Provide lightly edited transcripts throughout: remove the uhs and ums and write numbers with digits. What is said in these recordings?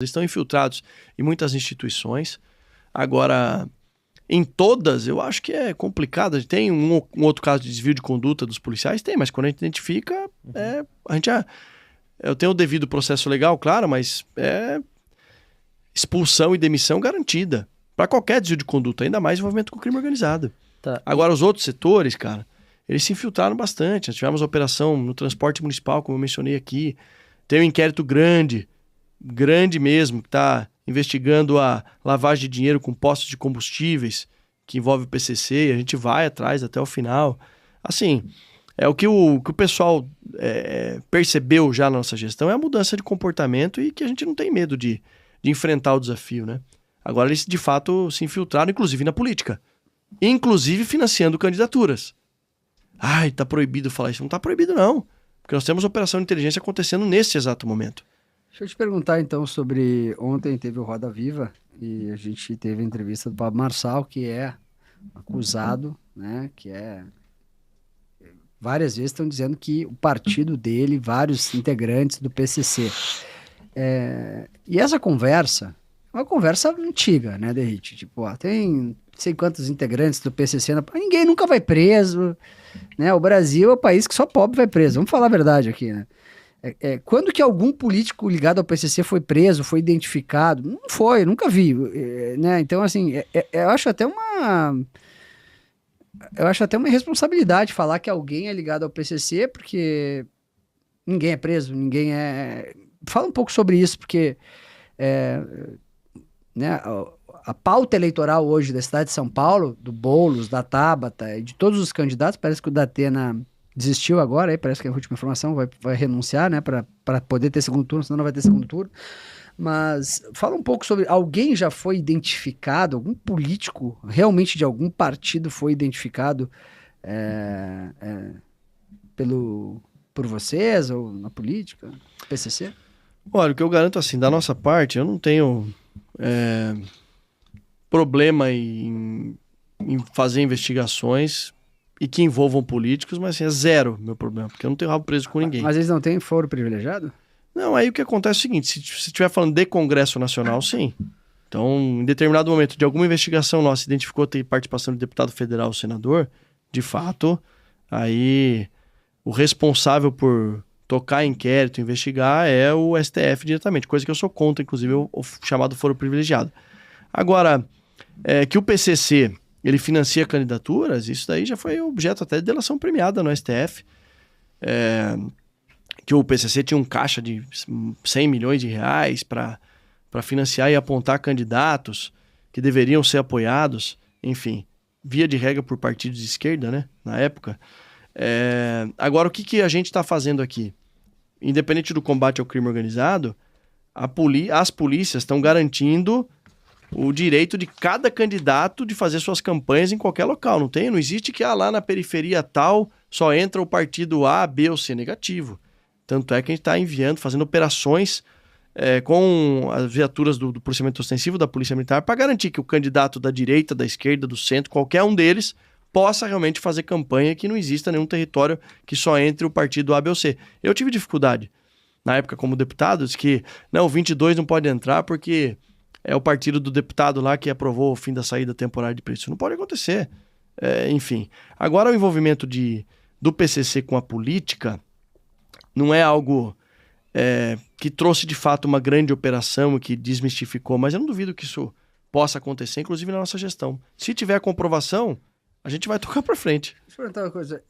Eles estão infiltrados em muitas instituições. Agora, em todas, eu acho que é complicado. Tem um outro caso de desvio de conduta dos policiais? Tem, mas quando a gente identifica, eu tenho o devido processo legal, claro, mas é expulsão e demissão garantida para qualquer desvio de conduta, ainda mais envolvimento com crime organizado. Tá. Agora, os outros setores, cara, eles se infiltraram bastante. Nós tivemos operação no transporte municipal, como eu mencionei aqui. Tem um inquérito grande mesmo, que está investigando a lavagem de dinheiro com postos de combustíveis, que envolve o PCC, e a gente vai atrás até o final. Assim, o que o pessoal percebeu já na nossa gestão é a mudança de comportamento e que a gente não tem medo de enfrentar o desafio, né? Agora eles, de fato, se infiltraram, inclusive na política. Inclusive financiando candidaturas. Ai, tá proibido falar isso. Não tá proibido, não. Porque nós temos operação de inteligência acontecendo nesse exato momento. Deixa eu te perguntar, então, sobre... Ontem teve o Roda Viva e a gente teve a entrevista do Pablo Marçal, que é acusado, né? Que é... Várias vezes estão dizendo que o partido dele, vários integrantes do PCC. E essa conversa é uma conversa antiga, né, Derrite? Tipo, tem não sei quantos integrantes do PCC, ninguém nunca vai preso, né? O Brasil é o país que só pobre vai preso. Vamos falar a verdade aqui, né? Quando que algum político ligado ao PCC foi preso, foi identificado? Não foi, nunca vi, né? Então, assim, eu acho até uma irresponsabilidade falar que alguém é ligado ao PCC, porque ninguém é preso, ninguém é... Fala um pouco sobre isso, porque né, a pauta eleitoral hoje da cidade de São Paulo, do Boulos, da Tabata e de todos os candidatos, parece que o Datena desistiu agora, aí parece que é a última informação, vai renunciar, né, para poder ter segundo turno, senão não vai ter segundo turno. Mas fala um pouco sobre... Alguém já foi identificado, algum político realmente de algum partido foi identificado por vocês ou na política, PCC? Olha, o que eu garanto, assim, da nossa parte, eu não tenho problema em fazer investigações e que envolvam políticos, mas assim, é zero meu problema, porque eu não tenho rabo preso com ninguém. Mas eles não têm foro privilegiado? Não, aí o que acontece é o seguinte, se estiver falando de Congresso Nacional, sim. Então, em determinado momento de alguma investigação nossa, identificou ter participação de deputado federal ou senador, de fato, aí o responsável por tocar inquérito, investigar, é o STF diretamente, coisa que eu sou contra, inclusive, o chamado foro privilegiado. Agora, que o PCC... ele financia candidaturas, isso daí já foi objeto até de delação premiada no STF, que o PCC tinha um caixa de 100 milhões de reais para financiar e apontar candidatos que deveriam ser apoiados, enfim, via de regra por partidos de esquerda, né, na época. Agora, o que a gente está fazendo aqui? Independente do combate ao crime organizado, as polícias estão garantindo o direito de cada candidato de fazer suas campanhas em qualquer local. Não existe que lá na periferia tal só entra o partido A, B ou C negativo. Tanto é que a gente está fazendo operações com as viaturas do policiamento ostensivo da Polícia Militar para garantir que o candidato da direita, da esquerda, do centro, qualquer um deles, possa realmente fazer campanha, que não exista nenhum território que só entre o partido A, B ou C. Eu tive dificuldade, na época como deputado, de que não, o 22 não pode entrar porque... é o partido do deputado lá que aprovou o fim da saída temporária de preço. Isso não pode acontecer. Enfim. Agora, o envolvimento do PCC com a política não é algo que trouxe, de fato, uma grande operação e que desmistificou, mas eu não duvido que isso possa acontecer, inclusive na nossa gestão. Se tiver comprovação, a gente vai tocar para frente. Deixa eu perguntar uma coisa.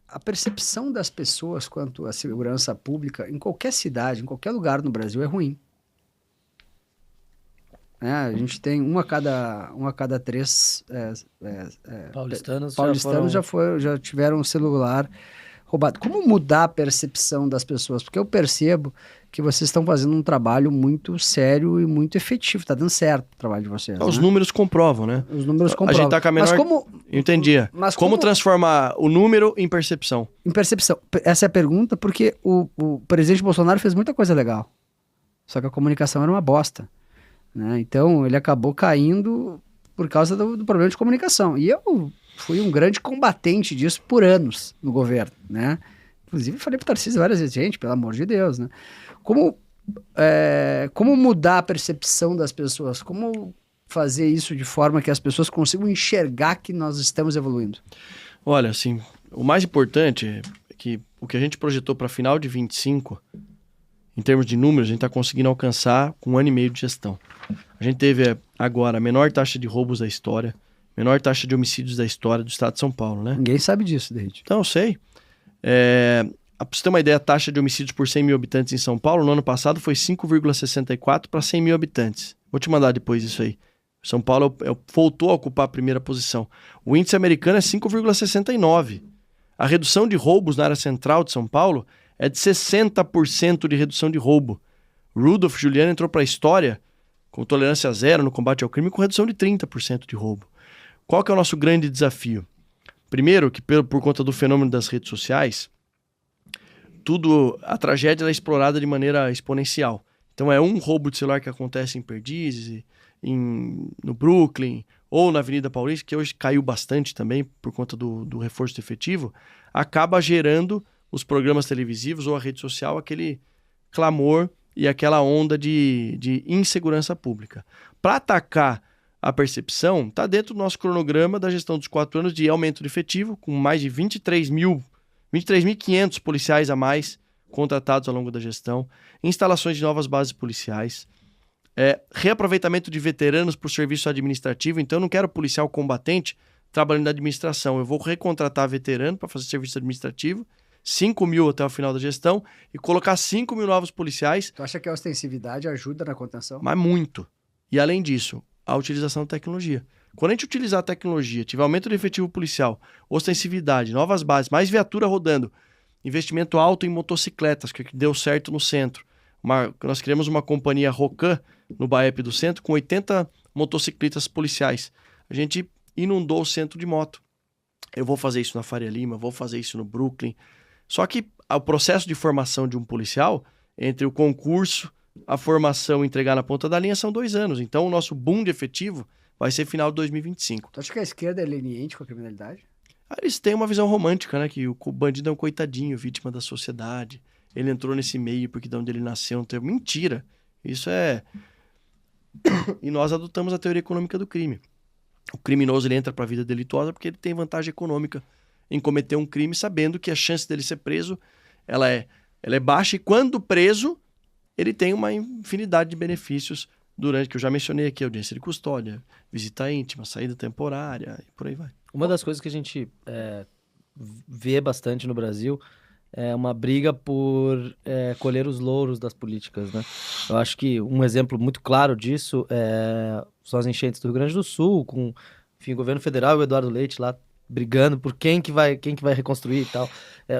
A percepção das pessoas quanto à segurança pública em qualquer cidade, em qualquer lugar no Brasil é ruim. A gente tem um a cada três paulistanos já tiveram um celular roubado. Como mudar a percepção das pessoas? Porque eu percebo que vocês estão fazendo um trabalho muito sério e muito efetivo. Está dando certo o trabalho de vocês. Os números comprovam, né? Os números comprovam. A gente está com a menor... Mas como... Eu entendi. Mas como transformar o número em percepção? Em percepção. Essa é a pergunta, porque o presidente Bolsonaro fez muita coisa legal. Só que a comunicação era uma bosta. Né? Então ele acabou caindo por causa do problema de comunicação. E eu fui um grande combatente disso por anos no governo, né? Inclusive falei para o Tarcísio várias vezes, gente, pelo amor de Deus, né? Como como mudar a percepção das pessoas? Como fazer isso de forma que as pessoas consigam enxergar que nós estamos evoluindo? Olha, assim, o mais importante é que o que a gente projetou para final de 25, em termos de números, a gente está conseguindo alcançar com 1 ano e meio de gestão. A gente teve agora a menor taxa de roubos da história, menor taxa de homicídios da história do estado de São Paulo, né? Ninguém sabe disso, David. Então, eu sei. Pra você ter uma ideia, a taxa de homicídios por 100 mil habitantes em São Paulo, no ano passado, foi 5,64 para 100 mil habitantes. Vou te mandar depois isso aí. São Paulo voltou a ocupar a primeira posição. O índice americano é 5,69. A redução de roubos na área central de São Paulo é de 60% de redução de roubo. Rudolph Giuliani entrou para a história com tolerância zero no combate ao crime com redução de 30% de roubo. Qual que é o nosso grande desafio? Primeiro, que por conta do fenômeno das redes sociais, a tragédia é explorada de maneira exponencial. Então é um roubo de celular que acontece em Perdizes, no Brooklyn ou na Avenida Paulista, que hoje caiu bastante também por conta do reforço efetivo, acaba gerando os programas televisivos ou a rede social aquele clamor e aquela onda de insegurança pública. Para atacar a percepção, está dentro do nosso cronograma da gestão dos 4 anos de aumento de efetivo, com mais de 23.500 policiais a mais contratados ao longo da gestão, instalações de novas bases policiais, reaproveitamento de veteranos para o serviço administrativo. Então eu não quero policial combatente trabalhando na administração, eu vou recontratar veterano para fazer serviço administrativo, 5 mil até o final da gestão, e colocar 5 mil novos policiais. Tu acha que a ostensividade ajuda na contenção? Mas muito. E além disso, a utilização da tecnologia. Quando a gente utilizar a tecnologia, tiver aumento do efetivo policial, ostensividade, novas bases, mais viatura rodando, investimento alto em motocicletas, que deu certo no centro. Nós criamos uma companhia Rocan no BAEP do centro com 80 motocicletas policiais. A gente inundou o centro de moto. Eu vou fazer isso na Faria Lima, vou fazer isso no Brooklyn. Só que o processo de formação de um policial, entre o concurso, a formação e entregar na ponta da linha, são 2 anos. Então o nosso boom de efetivo vai ser final de 2025. Tu acha que a esquerda é leniente com a criminalidade? Eles têm uma visão romântica, né? Que o bandido é um coitadinho, vítima da sociedade. Ele entrou nesse meio porque de onde ele nasceu não teve... Mentira! Isso é... E nós adotamos a teoria econômica do crime. O criminoso ele entra para a vida delituosa porque ele tem vantagem econômica em cometer um crime, sabendo que a chance dele ser preso ela é baixa, e quando preso, ele tem uma infinidade de benefícios que eu já mencionei aqui: audiência de custódia, visita íntima, saída temporária e por aí vai. Uma das coisas que a gente vê bastante no Brasil é uma briga por colher os louros das políticas, né? Eu acho que um exemplo muito claro disso são as enchentes do Rio Grande do Sul, com o governo federal e o Eduardo Leite lá brigando por quem que vai reconstruir e tal,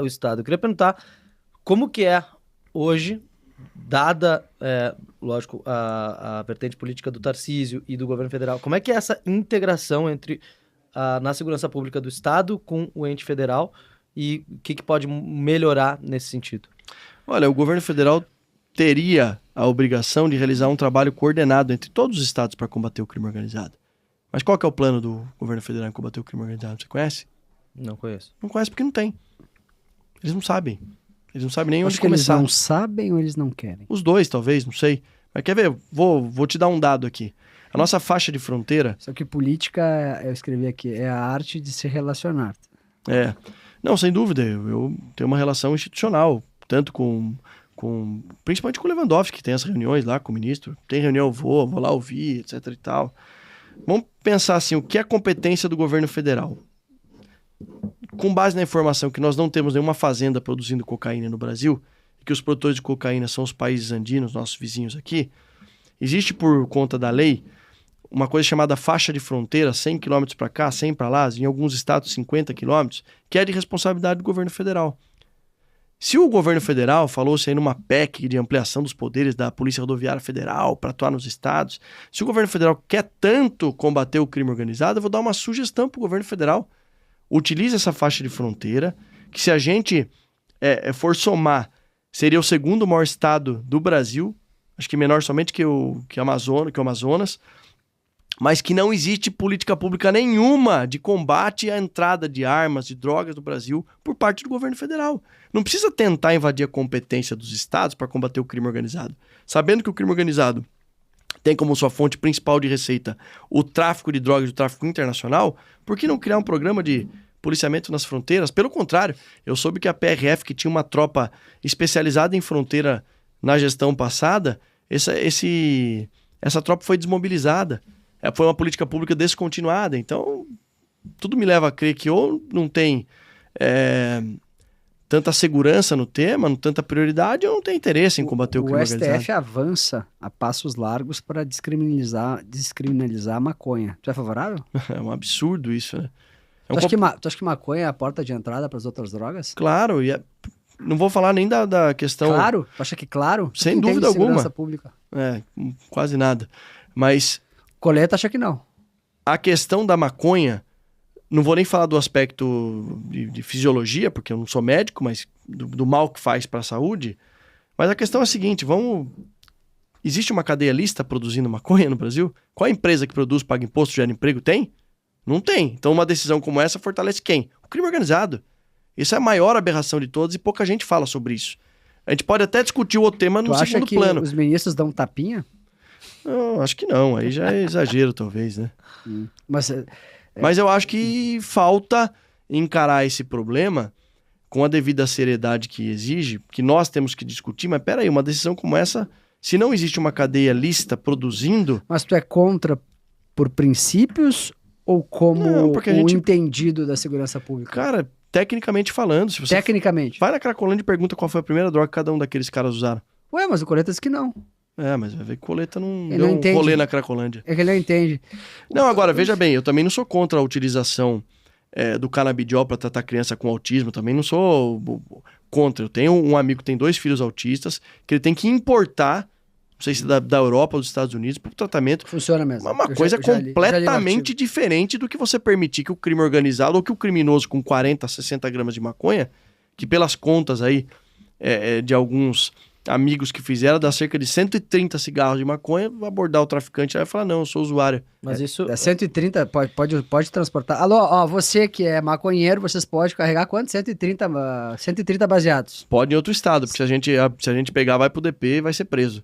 o Estado. Eu queria perguntar como que é hoje, dada, lógico, a vertente política do Tarcísio e do governo federal, como é que é essa integração na segurança pública do Estado com o ente federal e o que pode melhorar nesse sentido? Olha, o governo federal teria a obrigação de realizar um trabalho coordenado entre todos os estados para combater o crime organizado. Mas qual que é o plano do governo federal em combater o crime organizado? Você conhece? Não conheço. Não conhece porque não tem. Eles não sabem. Eles não sabem nem onde Acho que começar. Eles não sabem ou eles não querem? Os dois, talvez, não sei. Mas quer ver? Vou te dar um dado aqui. A nossa faixa de fronteira... Só que política, eu escrevi aqui, é a arte de se relacionar. Não, sem dúvida. Eu tenho uma relação institucional, tanto principalmente com o Lewandowski, que tem as reuniões lá com o ministro. Tem reunião, eu vou lá ouvir, etc e tal. Vamos pensar assim, o que é a competência do governo federal? Com base na informação que nós não temos nenhuma fazenda produzindo cocaína no Brasil, e que os produtores de cocaína são os países andinos, nossos vizinhos aqui, existe por conta da lei uma coisa chamada faixa de fronteira, 100 km para cá, 100 para lá, em alguns estados 50 km, que é de responsabilidade do governo federal. Se o governo federal falou-se aí numa PEC de ampliação dos poderes da Polícia Rodoviária Federal para atuar nos estados, se o governo federal quer tanto combater o crime organizado, eu vou dar uma sugestão para o governo federal. Utilize essa faixa de fronteira, que se a gente for somar, seria o segundo maior estado do Brasil, acho que menor somente que o Amazonas, mas que não existe política pública nenhuma de combate à entrada de armas e drogas no Brasil por parte do governo federal. Não precisa tentar invadir a competência dos estados para combater o crime organizado. Sabendo que o crime organizado tem como sua fonte principal de receita o tráfico de drogas e o tráfico internacional, por que não criar um programa de policiamento nas fronteiras? Pelo contrário, eu soube que a PRF, que tinha uma tropa especializada em fronteira na gestão passada, essa tropa foi desmobilizada. Foi uma política pública descontinuada. Então, tudo me leva a crer que ou não tem tanta segurança no tema, não tanta prioridade, ou não tem interesse em combater o crime organizado. O STF avança a passos largos para descriminalizar a maconha. Tu é favorável? É um absurdo isso, né? Tu acha que maconha é a porta de entrada para as outras drogas? Claro, não vou falar nem da questão... Claro? Tu acha que claro? Sem dúvida alguma. Segurança pública? Quase nada. Mas... Coleta acha que não. A questão da maconha, não vou nem falar do aspecto de fisiologia, porque eu não sou médico, mas do mal que faz para a saúde. Mas a questão é a seguinte, existe uma cadeia lista produzindo maconha no Brasil? Qual a empresa que produz, paga imposto, gera emprego? Tem? Não tem. Então uma decisão como essa fortalece quem? O crime organizado. Isso é a maior aberração de todas e pouca gente fala sobre isso. A gente pode até discutir o tema no segundo plano. Tu acha que os ministros dão tapinha? Não, acho que não. Aí já é exagero, talvez, né? Mas eu acho que falta encarar esse problema com a devida seriedade que exige, que nós temos que discutir. Mas peraí, uma decisão como essa, se não existe uma cadeia lista produzindo... Mas tu é contra por princípios ou como não, porque entendido da segurança pública? Cara, tecnicamente falando... Se você Tecnicamente. vai na Cracolândia e pergunta qual foi a primeira droga que cada um daqueles caras usaram. Ué, mas o Coleta diz que não. Mas vai ver que Coleta não ele deu não entende. Rolê na Cracolândia. É que ele não entende. Não, agora, veja bem, eu também não sou contra a utilização do canabidiol para tratar criança com autismo, também não sou contra. Eu tenho um amigo que tem 2 filhos autistas, que ele tem que importar, não sei se da Europa ou dos Estados Unidos, para o tratamento. Funciona mesmo. Uma coisa completamente diferente do que você permitir que o crime organizado ou que o criminoso com 40, 60 gramas de maconha, que pelas contas aí de alguns... amigos que fizeram, dá cerca de 130 cigarros de maconha, abordar o traficante aí e falar, não, eu sou usuário. Mas isso... 130, pode transportar. Alô, você que é maconheiro, vocês podem carregar quanto? 130 baseados. Pode em outro estado, porque se a gente pegar, vai pro DP e vai ser preso.